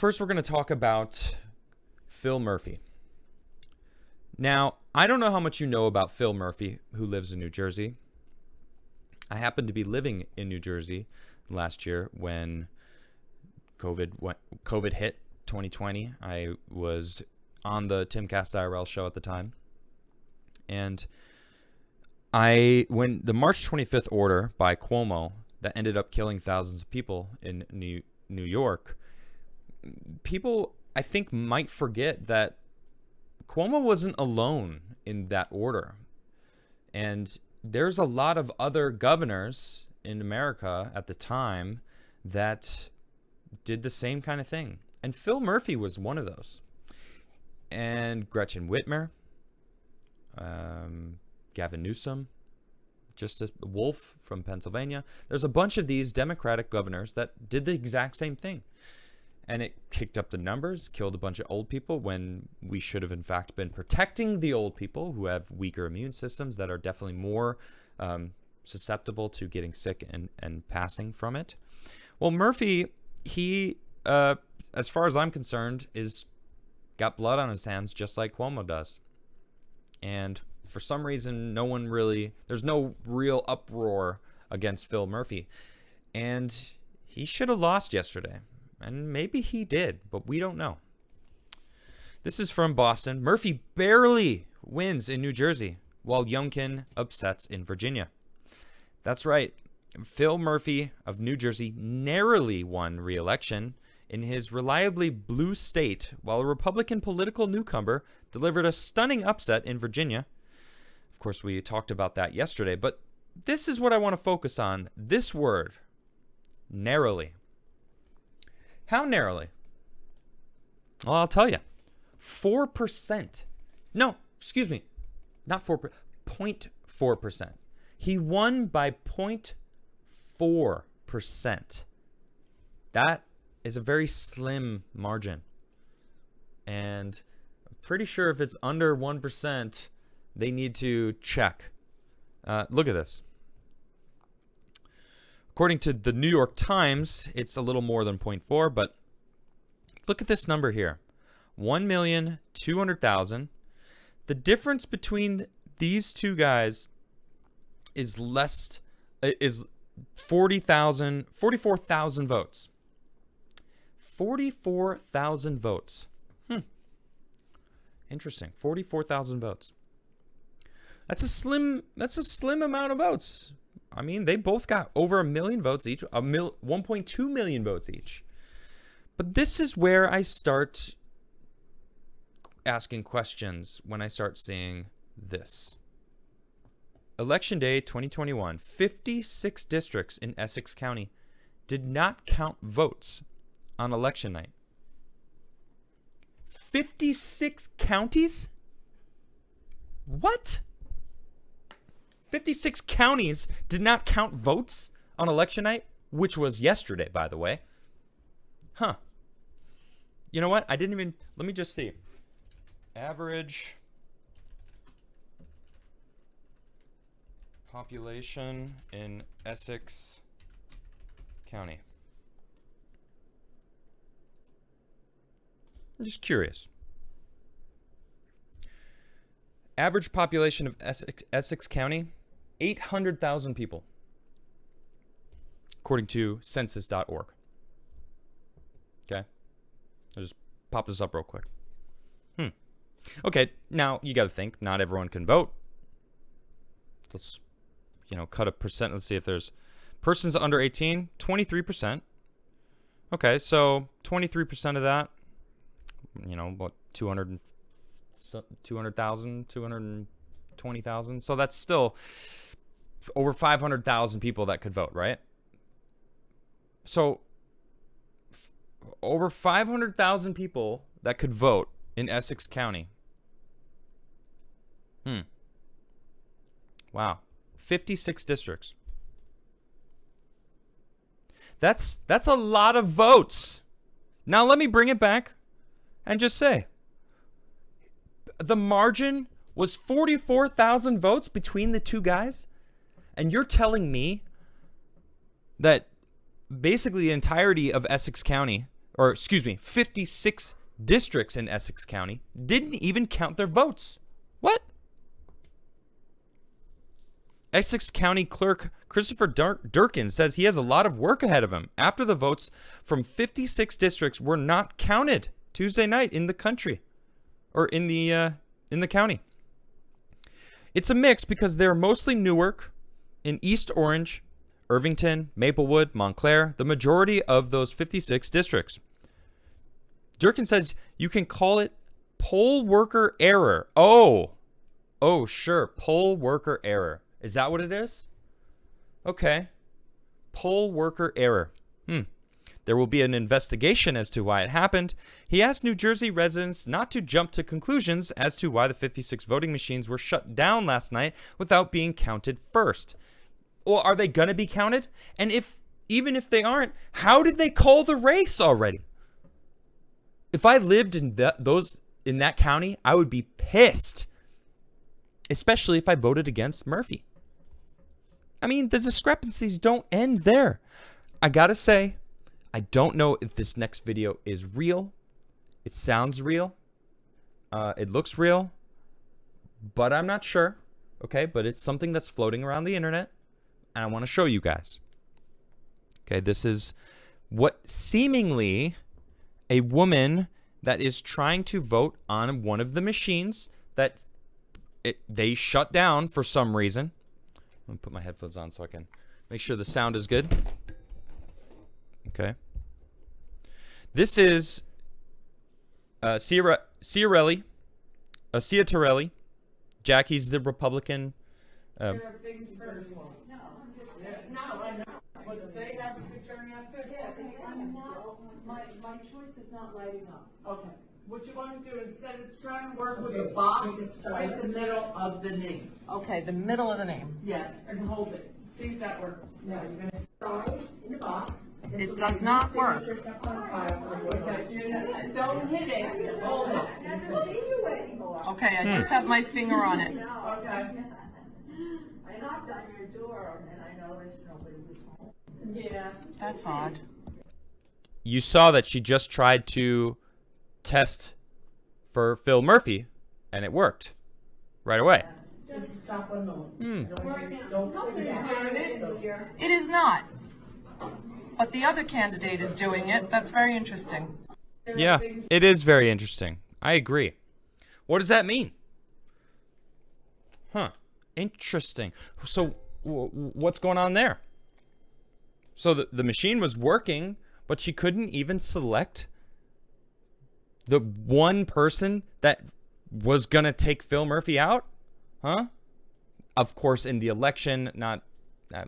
First, we're going to talk about Phil Murphy. Now, I don't know how much you know about Phil Murphy, who lives in New Jersey. I happened to be living in New Jersey last year when COVID hit 2020. I was on the Timcast IRL show at the time. And when the March 25th order by Cuomo that ended up killing thousands of people in New York, people, I think, might forget that Cuomo wasn't alone in that order. And there's a lot of other governors in America at the time that did the same kind of thing. And Phil Murphy was one of those. And Gretchen Whitmer, Gavin Newsom, Justice Wolf from Pennsylvania. There's a bunch of these Democratic governors that did the exact same thing. And it kicked up the numbers, killed a bunch of old people when we should have, in fact, been protecting the old people who have weaker immune systems that are definitely more susceptible to getting sick and passing from it. Well, Murphy, he, as far as I'm concerned, got blood on his hands just like Cuomo does. And for some reason, there's no real uproar against Phil Murphy. And he should have lost yesterday. And maybe he did, but we don't know. This is from Boston. Murphy barely wins in New Jersey, while Junkin upsets in Virginia. That's right. Phil Murphy of New Jersey narrowly won re-election in his reliably blue state, while a Republican political newcomer delivered a stunning upset in Virginia. Of course, we talked about that yesterday, but this is what I want to focus on. This word, narrowly. How narrowly? Well, I'll tell you. 4%. No, excuse me. Not 4%. 0.4%. He won by 0.4%. That is a very slim margin. And I'm pretty sure if it's under 1%, they need to check. Look at this. According to the New York Times, it's a little more than 0.4, but look at this number here. 1,200,000. The difference between these two guys is 44,000 votes. 44,000 votes. Interesting. 44,000 votes. That's a slim amount of votes. I mean, they both got over 1 million votes each, 1.2 million votes each. But this is where I start asking questions when I start seeing this. Election Day 2021, 56 districts in Essex County did not count votes on election night. 56 counties? What? 56 counties did not count votes on election night, which was yesterday, by the way. Huh. You know what? Let me just see. Average population in Essex County. I'm just curious. Average population of Essex County, 800,000 people, according to census.org. Okay? I'll just pop this up real quick. Okay, now you got to think, not everyone can vote. Let's, cut a percent. Let's see if there's persons under 18, 23%. Okay, so 23% of that, what, 200,000, 220,000. So that's still over 500,000 people that could vote, right? So over 500,000 people that could vote in Essex County. Wow. 56 districts. That's a lot of votes. Now let me bring it back and just say the margin was 44,000 votes between the two guys, and you're telling me that basically the entirety of Essex County, or excuse me, 56 districts in Essex County didn't even count their votes. What? Essex County Clerk Christopher Durkin says he has a lot of work ahead of him after the votes from 56 districts were not counted Tuesday night in the country, or in the county. It's a mix because they're mostly Newark, in East Orange, Irvington, Maplewood, Montclair, the majority of those 56 districts. Durkin says you can call it poll worker error. Oh, sure, poll worker error. Is that what it is? Okay. Poll worker error. There will be an investigation as to why it happened. He asked New Jersey residents not to jump to conclusions as to why the 56 voting machines were shut down last night without being counted first. Well, are they going to be counted? And even if they aren't, how did they call the race already? If I lived in that county, I would be pissed. Especially if I voted against Murphy. I mean, the discrepancies don't end there. I gotta say, I don't know if this next video is real. It sounds real. It looks real. But I'm not sure. Okay, but it's something that's floating around the internet. And I want to show you guys. Okay, this is what seemingly a woman that is trying to vote on one of the machines that they shut down for some reason. I'm going to put my headphones on so I can make sure the sound is good. Okay. This is Cia Torelli. Jackie's the Republican. No, I know. But they have to turn out there. Yeah, my choice is not lighting up. Okay. What you want to do, instead of trying to work with a box, right the middle of the name. Okay, the middle of the name. Yes, and hold it. See if that works. No, you're gonna start in the box. It does not work. Okay, don't hit it. Hold it. I don't see you anymore. Okay, I just have my finger on it. No. Okay. I knocked on your door and I noticed nobody was home. Yeah. That's odd. You saw that she just tried to test for Phil Murphy, and it worked right away. Just stop a note. It is not. But the other candidate is doing it. That's very interesting. Yeah, it is very interesting. I agree. What does that mean? Huh. Interesting. So what's going on there? So the machine was working, but she couldn't even select the one person that was going to take Phil Murphy out? Huh? Of course, in the election, not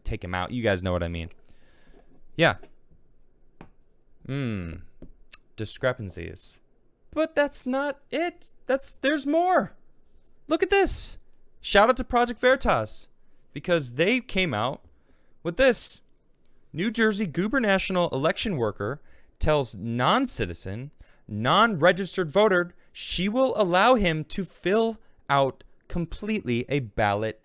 take him out. You guys know what I mean. Yeah. Discrepancies. But that's not it. There's more. Look at this. Shout out to Project Veritas, because they came out with this. New Jersey gubernatorial election worker tells non-citizen, non-registered voter she will allow him to fill out completely a ballot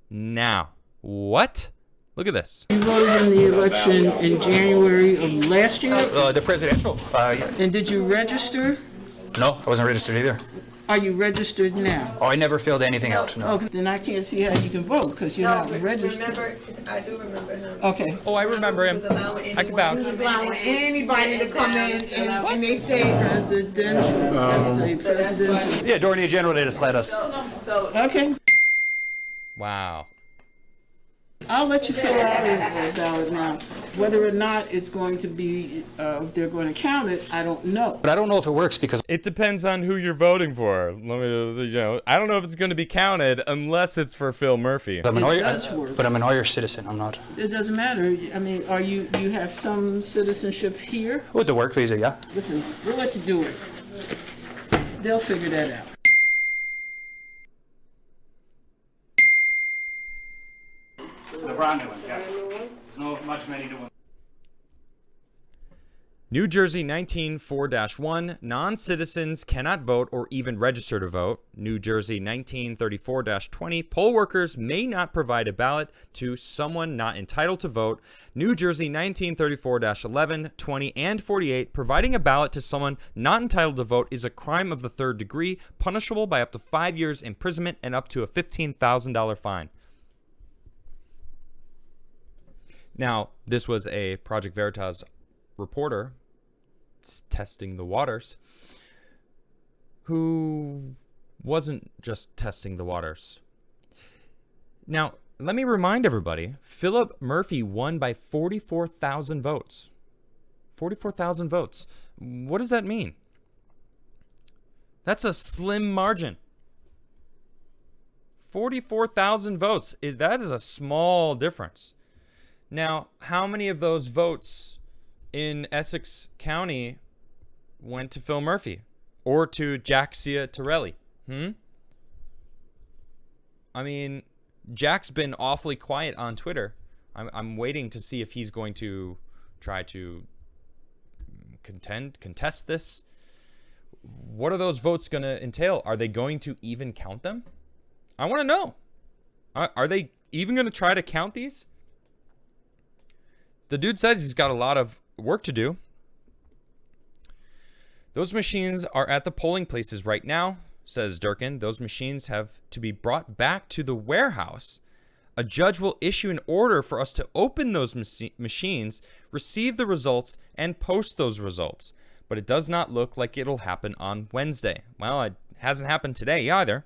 now. What? Look at this. You voted in the election in January of last year? The presidential. Yeah. And did you register? No, I wasn't registered either. Are you registered now? Oh, I never filled anything out. No. Okay, then I can't see how you can vote because you're not registered. I do remember him. Okay. Oh, I remember him. I can vouch. Allowing anybody to come in and they say. Presidential. Presidential. Yeah, during the general, they just let us. Okay. Wow. I'll let you fill out a ballot now. Whether or not it's going to be, they're going to count it, I don't know. But I don't know if it works because It depends on who you're voting for. I don't know if it's going to be counted unless it's for Phil Murphy. I'm an It does work. but I'm an Irish citizen. I'm not. It doesn't matter. I mean, you have some citizenship here? With the work visa, yeah. Listen, we'll let you do it. They'll figure that out. The brand new one, yeah. There's not much many new ones. New Jersey 19-4-1, non-citizens cannot vote or even register to vote. New Jersey 19-34-20, poll workers may not provide a ballot to someone not entitled to vote. New Jersey 19-34-11, 20, and 48, providing a ballot to someone not entitled to vote is a crime of the third degree, punishable by up to 5 years imprisonment and up to a $15,000 fine. Now, this was a Project Veritas reporter testing the waters, who wasn't just testing the waters. Now, let me remind everybody, Philip Murphy won by 44,000 votes. 44,000 votes. What does that mean? That's a slim margin. 44,000 votes. That is a small difference. Now, how many of those votes in Essex County went to Phil Murphy or to Jaxia Torelli? I mean, Jack's been awfully quiet on Twitter. I'm waiting to see if he's going to try to contest this. What are those votes going to entail? Are they going to even count them? I want to know. Are they even going to try to count these? The dude says he's got a lot of work to do. Those machines are at the polling places right now, says Junkin. Those machines have to be brought back to the warehouse. A judge will issue an order for us to open those machines, receive the results, and post those results. But it does not look like it'll happen on Wednesday. Well, it hasn't happened today either.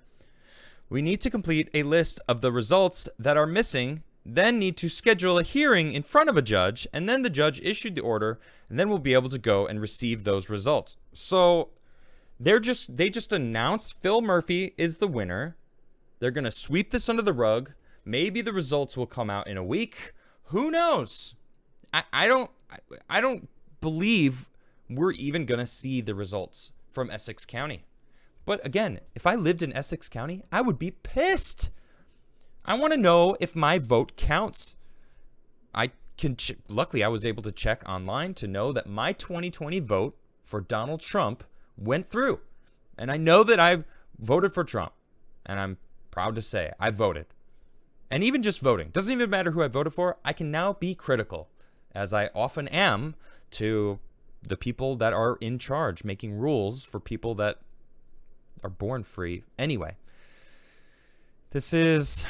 We need to complete a list of the results that are missing, then need to schedule a hearing in front of a judge, and then the judge issued the order, and then we'll be able to go and receive those results. So they just announced Phil Murphy is the winner. They're going to sweep this under the rug. Maybe the results will come out in a week. Who knows? I don't believe we're even going to see the results from Essex County. But again, if I lived in Essex County, I would be pissed. I want to know if my vote counts. Luckily, I was able to check online to know that my 2020 vote for Donald Trump went through. And I know that I voted for Trump. And I'm proud to say I voted. And even just voting, doesn't even matter who I voted for, I can now be critical, as I often am, to the people that are in charge, making rules for people that are born free. Anyway, this is,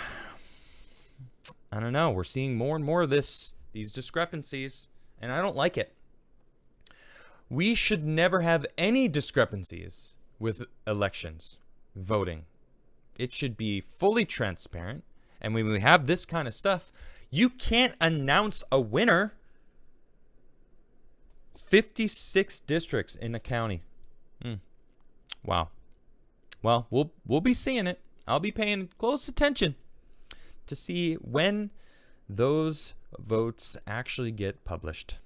I don't know, we're seeing more and more of these discrepancies, and I don't like it. We should never have any discrepancies with elections, voting. It should be fully transparent. And when we have this kind of stuff, you can't announce a winner. 56 districts in a county. Wow. Well, we'll be seeing it. I'll be paying close attention to see when those votes actually get published.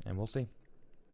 And we'll see.